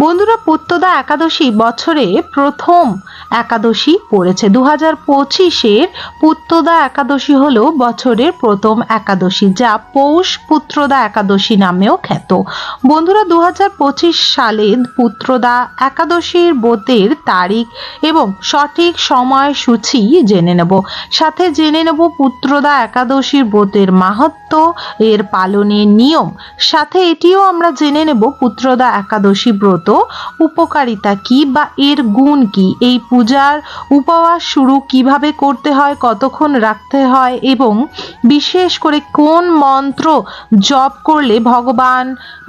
বন্ধুরা, পুত্তদা একাদশী বছরে প্রথম একাদশী পড়েছে। 2025-এর পুত্তদা একাদশী হলো বছরের প্রথম একাদশী, যা পৌষ পুত্রদা একাদশী নামেও খ্যাত। বন্ধুরা, 2025 সালে পুত্রদা একাদশীর ব্রতের তারিখ এবং সঠিক সময়সূচি জেনে নেব। সাথে জেনে নেব পুত্রদা একাদশীর ব্রতের মাহাত্ম্য, এর পালনের নিয়ম। সাথে এটিও আমরা জেনে নেব পুত্রদা একাদশী ব্রত উপকারিতা কি বা এর গুণ কি, এই পূজার উপবাস শুরু কিভাবে করতে হয়, কতক্ষণ রাখতে হয় এবং বিশেষ করে কোন মন্ত্র জপ করলে ভগবান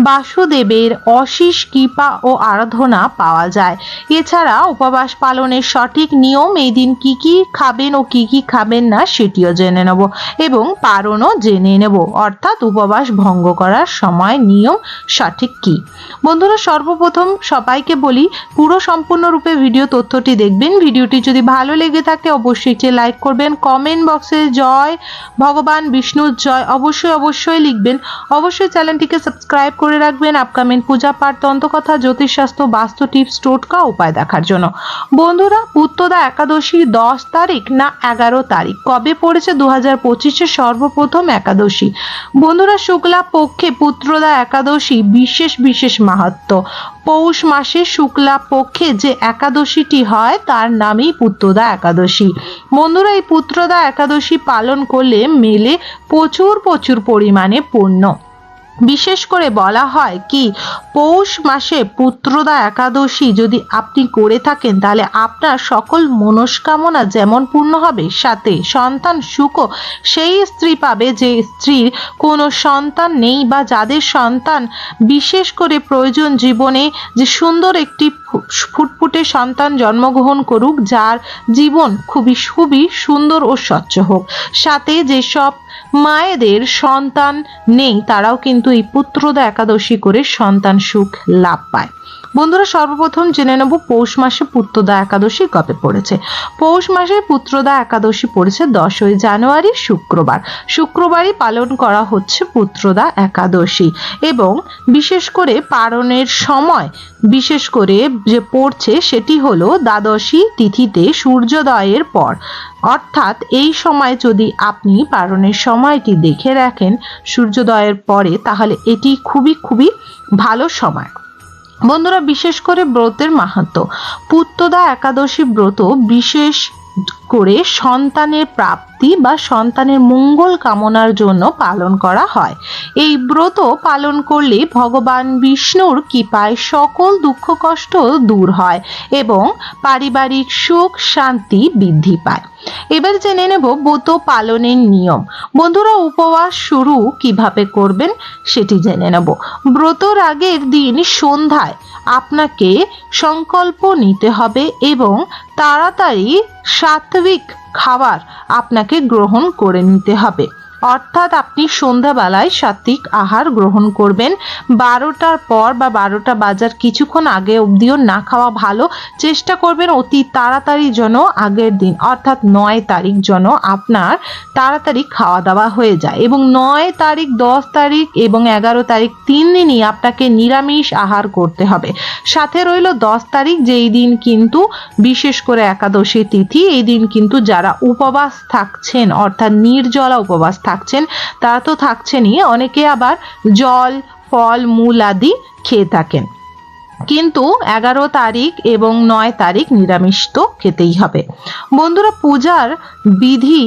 বাসুদেবের অশেষ কৃপা ও আরাধনা পাওয়া যায়। এছাড়া উপবাস পালনের সঠিক নিয়ম, এই দিন কি কি খাবেন ও কি কি খাবেন না সেটিও জেনে নেব এবং পারণও জেনে নেব, অর্থাৎ উপবাস ভঙ্গ করার সময় নিয়ম সঠিক কি। বন্ধুরা, সর্বপ্রথম সবাইকে বলি পুরো সম্পূর্ণরূপে ভিডিও তথ্যটি দেখবেন। ভিডিওটি যদি ভালো লেগে থাকে অবশ্যই একটি লাইক করবেন, কমেন্ট বক্সে জয় ভগবান বিষ্ণুর জয় অবশ্যই লিখবেন। অবশ্যই চ্যানেলটিকে সাবস্ক্রাইব করে রাখবেন আপকামিং পূজা পাঠ, তন্ত্রকথা, জ্যোতিষশাস্ত্র, বাস্তু টিপস, টোটকা উপায় দেখার জন্য। বন্ধুরা, পুত্তদা একাদশী 10 তারিখ না 11 তারিখ কবে পড়েছে? 2025-এর সর্বপ্রথম একাদশী। বন্ধুরা, শুক্লা পক্ষে পুত্রদা একাদশী বিশেষ মাহাত্ম্য। পৌষ মাসে শুক্লা পক্ষে যে একাদশীটি হয় তার নামই পুত্রদা একাদশী। বন্ধুরা, এই পুত্রদা একাদশী পালন করলে মেলে প্রচুর পরিমাণে পুণ্য। বিশেষ করে বলা হয় কি, পৌষ মাসে পুত্রদা একাদশী যদি আপনি করে থাকেন তাহলে আপনার সকল মনস্কামনা যেমন পূর্ণ হবে, সাথে সন্তান সুখও সেই স্ত্রী পাবে যে স্ত্রীর কোনো সন্তান নেই বা যাদের সন্তান বিশেষ করে প্রয়োজন জীবনে, যে সুন্দর একটি ফুটফুটে সন্তান জন্মগ্রহণ করুক, যার জীবন খুবই সুন্দর ও স্বচ্ছ হোক। সাথে যেসব মায়েদের সন্তান নেই তারাও কিন্তু এই পুত্রদা একাদশী করে সন্তান সুখ লাভ পায়। বন্ধুরা, সর্বপ্রথম জেনে নেব পৌষ মাসে পুত্রদা একাদশী কবে পড়েছে। পৌষ মাসে পুত্রদা একাদশী পড়েছে 10ই জানুয়ারি শুক্রবারই পালন করা হচ্ছে পুত্রদা একাদশী এবং বিশেষ করে পালনের সময় বিশেষ করে যে পড়ছে সেটি হলো দ্বাদশী তিথিতে সূর্যোদয়ের পর, অর্থাৎ এই সময় যদি আপনি পালনের সময়টি দেখে রাখেন সূর্যোদয়ের পরে, তাহলে এটি খুবই ভালো সময়। বন্ধুরা, বিশেষ করে ব্রতের মাহাত্ম্য। পুত্রদা একাদশী ব্রত বিশেষ করে সন্তানের প্রাপ্তি বা সন্তানের মঙ্গল কামনার জন্য পালন করা হয়। এই ব্রত পালন করলে ভগবান বিষ্ণুর কৃপায় সকল দুঃখ কষ্ট দূর হয় এবং পারিবারিক সুখ শান্তি বৃদ্ধি পায়। এবার জেনে নেব ব্রত পালনের নিয়ম। বন্ধুরা, উপবাস শুরু কিভাবে করবেন সেটি জেনে নেব। ব্রতর আগের দিন সন্ধ্যায় আপনাকে সংকল্প নিতে হবে এবং তাড়াতাড়ি সাত্বিক খাবার আপনাকে গ্রহণ করে নিতে হবে, অর্থাৎ আপনি সন্ধ্যাবেলায় সাত্বিক আহার গ্রহণ করবেন। 12টার পর বা 12টা বাজার কিছুক্ষণ আগে অবধিও না খাওয়া ভালো। চেষ্টা করবেন অতি তাড়াতাড়ি যেন আগের দিন অর্থাৎ 9 তারিখ যেন আপনার তাড়াতাড়ি খাওয়া দাওয়া হয়ে যায় এবং 9 তারিখ, 10 তারিখ এবং 11 তারিখ 3 দিনই আপনাকে নিরামিষ আহার করতে হবে। সাথে রইল 10 তারিখ, যেই দিন কিন্তু বিশেষ করে একাদশী তিথি, এই দিন কিন্তু যারা উপবাস থাকছেন অর্থাৎ নির্জলা উপবাস থাকছেন তারা তো থাকছেনই, অনেকে আবার জল ফল মূল আদি খেয়ে থাকেন, কিন্তু 11 তারিখ এবং 9 তারিখ নিরামিষ তো খেতেই হবে। বন্ধুরা, পূজার বিধি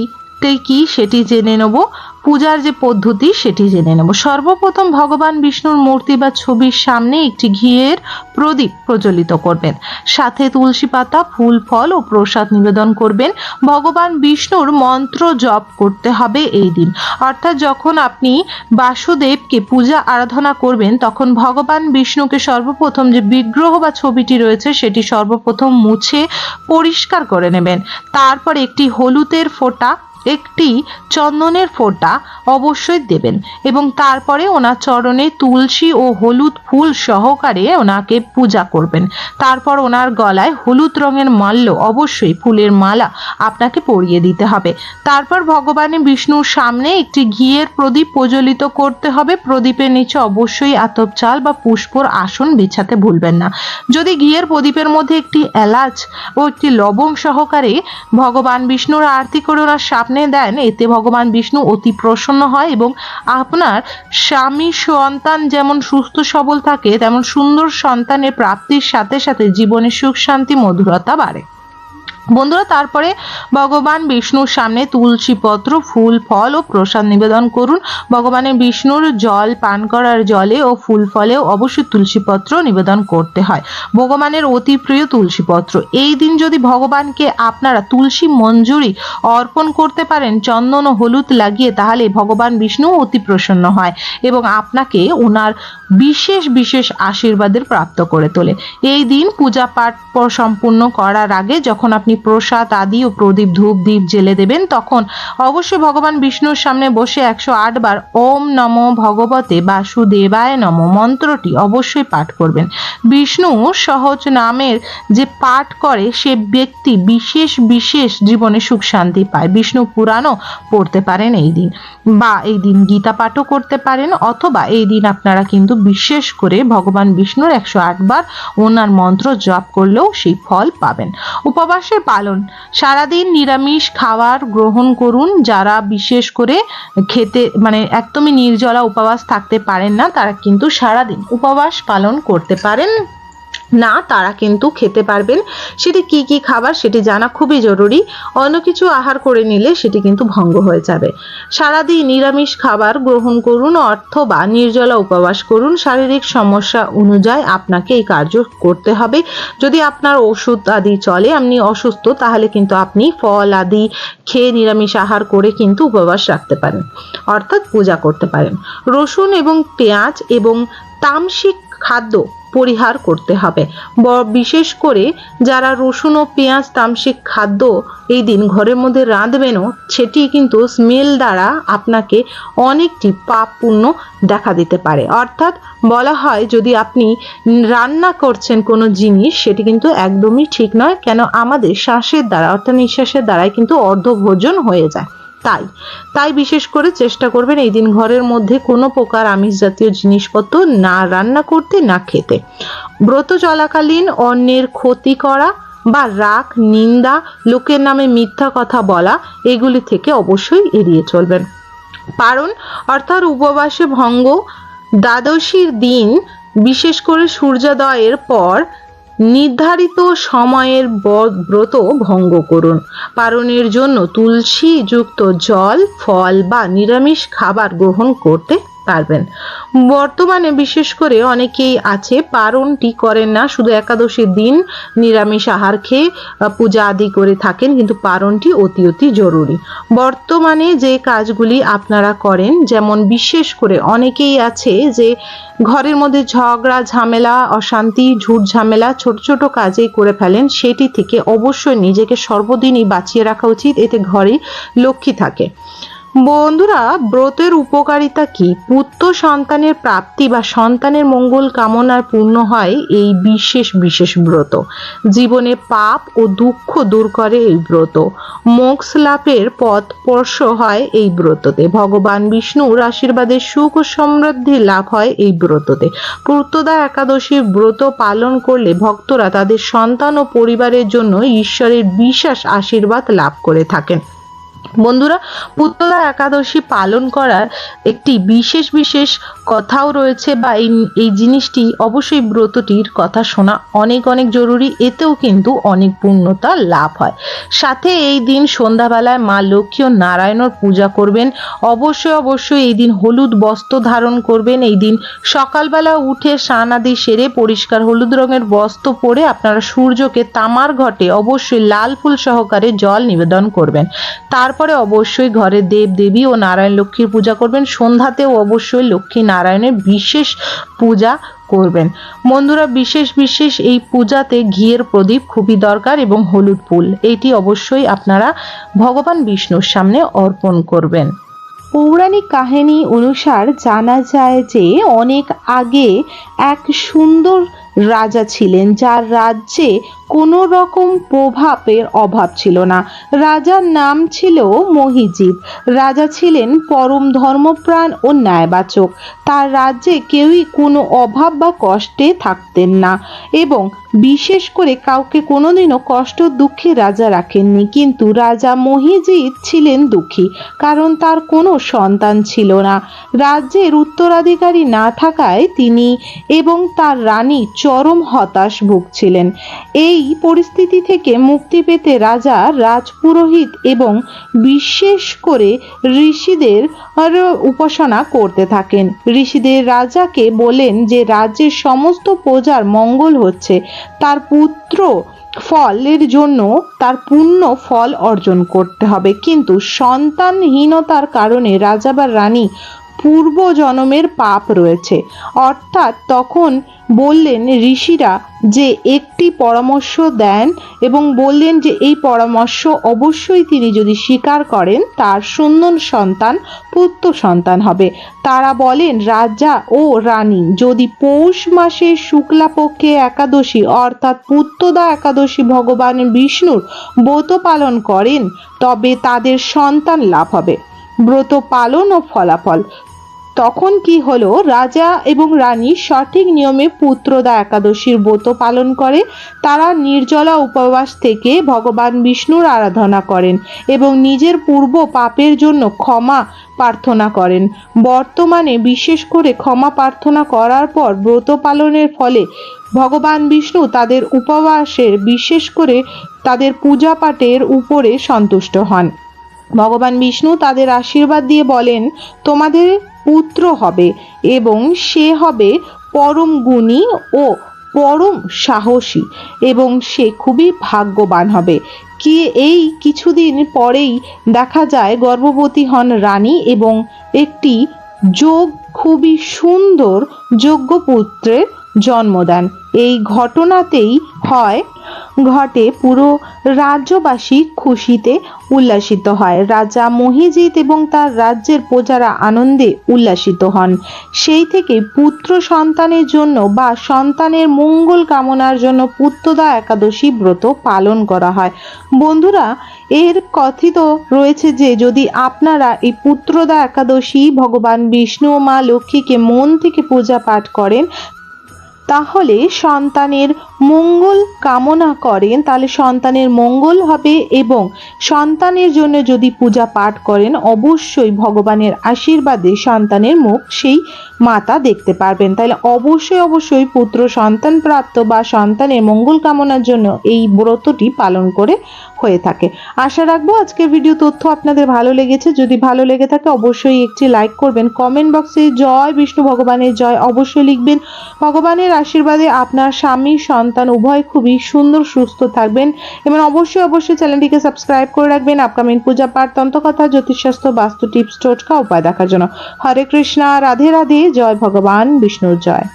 কি সেটি জেনে নেব। পূজার যে পদ্ধতি সেটি জেনে নেব। সর্বপ্রথম ভগবান বিষ্ণুর মূর্তি বা ছবির সামনে একটি ঘিয়ের প্রদীপ প্রজ্বলিত করবেন, সাথে তুলসী পাতা, ফুল ফল ও প্রসাদ নিবেদন করবেন। ভগবান বিষ্ণুর মন্ত্র জপ করতে হবে এই দিন, অর্থাৎ যখন আপনি বাসুদেবকে পূজা আরাধনা করবেন তখন ভগবান বিষ্ণুকে সর্বপ্রথম যে বিগ্রহ বা ছবিটি রয়েছে সেটি সর্বপ্রথম মুছে পরিষ্কার করে নেবেন। তারপর একটি হলুদের ফোঁটা একটি চন্দনের ফোঁটা অবশ্যই দেবেন এবং তারপরে ওনার চরণে তুলসী ও হলুদ ফুল সহকারে ওনাকে পূজা করবেন। তারপর ওনার গলায় হলুদ রঙের মাল্য, অবশ্যই ফুলের মালা আপনাকে পরিয়ে দিতে হবে। তারপর ভগবান বিষ্ণুর সামনে একটি ঘিয়ের প্রদীপ প্রজ্বলিত করতে হবে। প্রদীপের নিচে অবশ্যই আতপ চাল বা পুষ্পর আসন বিছাতে ভুলবেন না। যদি ঘিয়ের প্রদীপের মধ্যে একটি এলাচ ও একটি লবং সহকারে ভগবান বিষ্ণুর আরতি করে ওনার সামনে দেন, এতে ভগবান বিষ্ণু অতি প্রসন্ন হয় এবং আপনার স্বামী সন্তান যেমন সুস্থ সবল থাকে, তেমন সুন্দর সন্তানের প্রাপ্তির সাথে সাথে জীবনে সুখ শান্তি মধুরতা বাড়ে। বন্ধুরা, তারপরে ভগবান বিষ্ণুর সামনে তুলসী পত্র, ফুল, ফল ও প্রসাদ নিবেদন করুন। ভগবানের বিষ্ণুর জল পান করার জলে ও ফুল ফলেও অবশ্যই তুলসী পত্র নিবেদন করতে হয়। ভগবানের অতি প্রিয় তুলসী পত্র। এই দিন যদি ভগবানকে আপনারা তুলসী মঞ্জুরি অর্পণ করতে পারেন চন্দন ও হলুদ লাগিয়ে, তাহলে ভগবান বিষ্ণু অতি প্রসন্ন হয় এবং আপনাকে ওনার বিশেষ বিশেষ আশীর্বাদের প্রাপ্ত করে তোলে। এই দিন পূজা পাঠ সম্পূর্ণ করার আগে যখন আপনি প্রসাদ আদি ও প্রদীপ ধূপ দ্বীপ জেলে দেবেন, তখন অবশ্যই ভগবান বিষ্ণুর সামনে বসে 108 বার ওম নমো ভগবতে বাসুদেবায় নমো মন্ত্রটি অবশ্যই পাঠ করবেন। বিষ্ণু সহজ নামের যে পাঠ করে সে ব্যক্তি বিশেষ বিশেষ জীবনে সুখ শান্তি পায়। বিষ্ণু পুরাণও পড়তে পারেন এই দিন, বা এই দিন গীতা পাঠও করতে পারেন, অথবা এই দিন আপনারা কিন্তু বিশেষ করে ভগবান বিষ্ণুর 108 বার ওনার মন্ত্র জপ করলেও সেই ফল পাবেন। উপবাসের পালন, সারাদিন নিরামিষ খাবার গ্রহণ করুন। যারা বিশেষ করে খেতে একদমই নির্জলা উপবাস থাকতে পারেন না, তারা কিন্তু সারাদিন উপবাস পালন করতে পারেন না, তারা কিন্তু খেতে পারবেন। সেটি কি কি খাবার সেটি জানা খুবই জরুরি। অন্য কিছু আহার করে নিলে সেটি কিন্তু ভঙ্গ হয়ে যাবে। সারাদিন নিরামিষ খাবার গ্রহণ করুন অথবা নির্জলা উপবাস করুন। শারীরিক সমস্যা অনুযায়ী আপনাকে এই কার্য করতে হবে। যদি আপনার ওষুধ আদি চলে, আপনি অসুস্থ, তাহলে কিন্তু আপনি ফল আদি খেয়ে নিরামিষ আহার করে কিন্তু উপবাস রাখতে পারেন, অর্থাৎ পূজা করতে পারেন। রসুন এবং পেঁয়াজ এবং তামসিক খাদ্য পরিহার করতে হবে। বিশেষ করে যারা রসুন ও পেঁয়াজ তামসিক খাদ্য এই দিন ঘরের মধ্যে রাঁধবেনও, সেটি কিন্তু স্মেল দ্বারা আপনাকে অনেকটি পাপ পুণ্য দেখা দিতে পারে। অর্থাৎ বলা হয়, যদি আপনি রান্না করছেন কোনো জিনিস, সেটি কিন্তু একদমই ঠিক নয়। কেন, আমাদের শ্বাসের দ্বারা অর্থাৎ নিঃশ্বাসের দ্বারাই কিন্তু অর্ধভোজন হয়ে যায়। তাই বিশেষ করে চেষ্টা করবেন এই দিন ঘরের মধ্যে কোনো প্রকার আমিষ জাতীয় জিনিসপত্র না রান্না করতে, না খেতে। ব্রত চলাকালীন অন্যের ক্ষতি করা বা রাগ, নিন্দা, লোকের নামে মিথ্যা কথা বলা, এগুলি থেকে অবশ্যই এড়িয়ে চলবেন। পারণ অর্থাৎ উপবাসে ভঙ্গ, দ্বাদশীর দিন বিশেষ করে সূর্যোদয়ের পর নির্ধারিত সময়ের ব্রত ভঙ্গ করুন। পারণের জন্য তুলসী যুক্ত জল, ফল বা নিরামিষ খাবার গ্রহণ করতে পারবেন। বর্তমানে বিশেষ করে অনেকেই আছে পারণটি করেন না, শুধু একাদশীর দিন নিরামিষ আহার খেয়ে পূজা আদি করে থাকেন, কিন্তু পারণটি অতি অতি জরুরি। বর্তমানে যে কাজগুলি আপনারা করেন, যেমন বিশেষ করে অনেকেই আছে যে ঘরের মধ্যে ঝগড়া ঝামেলা, অশান্তি, ঝুট ঝামেলা ছোট ছোট কাজেই করে ফেলেন, সেটি থেকে অবশ্যই নিজেকে সর্বদিনই বাঁচিয়ে রাখা উচিত। এতে ঘরে লক্ষ্মী থাকে। বন্ধুরা, ব্রতের উপকারিতা কি? পুত্র সন্তানের প্রাপ্তি বা সন্তানের মঙ্গল কামনার পূর্ণ হয় এই বিশেষ বিশেষ ব্রত। জীবনে পাপ ও দুঃখ দূর করে এই ব্রত। মোক্ষ লাভের পথ স্পর্শ হয় এই ব্রততে। ভগবান বিষ্ণুর আশীর্বাদে সুখ ও সমৃদ্ধি লাভ হয় এই ব্রততে। পুত্রদা একাদশীর ব্রত পালন করলে ভক্তরা তাদের সন্তান ও পরিবারের জন্য ঈশ্বরের বিশেষ আশীর্বাদ লাভ করে থাকেন। বন্ধুরা, পুত্রদা একাদশী পালন করার একটি বিশেষ বিশেষ কথাও রয়েছে, বা এই জিনিসটি অবশ্যই ব্রতটির কথা শোনা অনেক অনেক জরুরি। এতেও কিন্তু অনেক পূর্ণতা লাভ হয়। সাথে এই দিন সন্ধ্যাবেলায় মা লক্ষ্মী ও নারায়ণের পূজা করবেন। অবশ্যই এই দিন হলুদ বস্ত্র ধারণ করবেন। এই দিন সকালবেলা উঠে স্নান আদি সেরে পরিষ্কার হলুদ রঙের বস্ত্র পরে আপনারা সূর্যকে তামার ঘটে অবশ্যই লাল ফুল সহকারে জল নিবেদন করবেন। তারপর করে অবশ্যই ঘরের দেব দেবী ও নারায়ণ লক্ষ্মীর পূজা করবেন। সন্ধ্যাতেও অবশ্যই লক্ষ্মী নারায়ণের বিশেষ পূজা করবেন। বন্ধুরা, বিশেষ এই পূজাতে ঘিয়ের প্রদীপ খুবই দরকার এবং হলুদ ফুল এটি অবশ্যই আপনারা ভগবান বিষ্ণুর সামনে অর্পণ করবেন। পৌরাণিক কাহিনী অনুসার জানা যায় যে অনেক আগে এক সুন্দর রাজা ছিলেন, যার রাজ্যে কোনো রকম প্রভাবের অভাব ছিল না। রাজার নাম ছিল মহিজিৎ। রাজা ছিলেন পরম ধর্মপ্রাণ ও ন্যায়বাচক। তার রাজ্যে কেউই কোনো অভাব বা কষ্টে থাকতেন না এবং বিশেষ করে কাউকে কোনোদিনও কষ্ট দুঃখে রাজা রাখেননি। কিন্তু রাজা মহিজিৎ ছিলেন দুঃখী, কারণ তার কোনো সন্তান ছিল না। রাজ্যের উত্তরাধিকারী না থাকায় তিনি এবং তার রানী চরম হতাশ ভুগছিলেন। এই পরিস্থিতি থেকে মুক্তি পেতে রাজা রাজপুরোহিত এবং বিশেষ করে ঋষিদের উপাসনা করতে থাকেন। ঋষিদের রাজাকে বলেন যে রাজ্যের সমস্ত প্রজার মঙ্গল হচ্ছে, তার পুত্র ফলের জন্য তার পূর্ণ ফল অর্জন করতে হবে। কিন্তু সন্তানহীনতার কারণে রাজা বা রানী পূর্ব জন্মের পাপ রয়েছে। অর্থাৎ তখন বললেন ঋষিরা যে একটি পরামর্শ দেন এবং বললেন যে এই পরামর্শ অবশ্যই তিনি যদি স্বীকার করেন তার সুন্দর সন্তান পুত্র সন্তান হবে। তারা বলেন রাজা ও রানী যদি পৌষ মাসের শুক্লাপক্ষে একাদশী অর্থাৎ পুত্রদা একাদশী ভগবান বিষ্ণুর ব্রত পালন করেন তবে তাদের সন্তান লাভ হবে। ব্রত পালন ও ফলাফল। তখন কি হলো, রাজা এবং রানী সঠিক নিয়মে পুত্রদা একাদশীর ব্রত পালন করে। তারা নির্জলা উপবাস থেকে ভগবান বিষ্ণুর আরাধনা করেন এবং নিজের পূর্ব পাপের জন্য ক্ষমা প্রার্থনা করেন। বর্তমানে বিশেষ করে ক্ষমা প্রার্থনা করার পর ব্রত পালনের ফলে ভগবান বিষ্ণু তাদের উপবাসের বিশেষ করে তাদের পূজা পাঠের উপরে সন্তুষ্ট হন। ভগবান বিষ্ণু তাদের আশীর্বাদ দিয়ে বলেন তোমাদের পুত্র হবে এবং সে হবে পরম গুণী ও পরম সাহসী এবং সে খুবই ভাগ্যবান হবে। কি এই কিছুদিন পরেই দেখা যায় গর্ভবতী হন রানী এবং একটি যোগ খুবই সুন্দর যোগ্য পুত্রের জন্ম দেন। এই ঘটনাতেই ঘটে পুরো রাজ্যবাসী খুশিতে উল্লাসিত হয়। রাজা মহিজিৎ এবং তার রাজ্যের প্রজারা আনন্দে উল্লাসিত হন। সেই থেকে পুত্র সন্তানের জন্য বা সন্তানের মঙ্গল কামনার জন্য পুত্রদা একাদশী ব্রত পালন করা হয়। বন্ধুরা, এর কথিত রয়েছে যে যদি আপনারা এই পুত্রদা একাদশী ভগবান বিষ্ণু ও মা লক্ষ্মীকে মন থেকে পূজা পাঠ করেন তাহলে সন্তানের মঙ্গল কামনা করেন তাহলে সন্তানের মঙ্গল হবে এবং সন্তানের জন্য যদি পূজা পাঠ করেন অবশ্যই ভগবানের আশীর্বাদে সন্তানের মুখ সেই মাতা দেখতে পারবেন। তাহলে অবশ্যই পুত্র সন্তান প্রাপ্ত বা সন্তানের মঙ্গল কামনার জন্য এই ব্রতটি পালন করে হয়ে থাকে। আশা রাখবো আজকের ভিডিও তথ্য আপনাদের ভালো লেগেছে। যদি ভালো লেগে থাকে অবশ্যই একটি লাইক করবেন। কমেন্ট বক্সে জয় বিষ্ণু ভগবানের জয় অবশ্যই লিখবেন। ভগবানের আশীর্বাদে আপনার স্বামী সন্তান উভয় খুবই সুন্দর সুস্থ থাকবেন এবং অবশ্যই চ্যানেলটিকে সাবস্ক্রাইব করে রাখবেন আপকামিং পূজা পাঠ তন্ত্রকথা জ্যোতিষশাস্ত্র বাস্তু টিপস টোটকা উপায় দেখার জন্য। হরে কৃষ্ণা, রাধে রাধে, জয় ভগবান বিষ্ণুর জয়।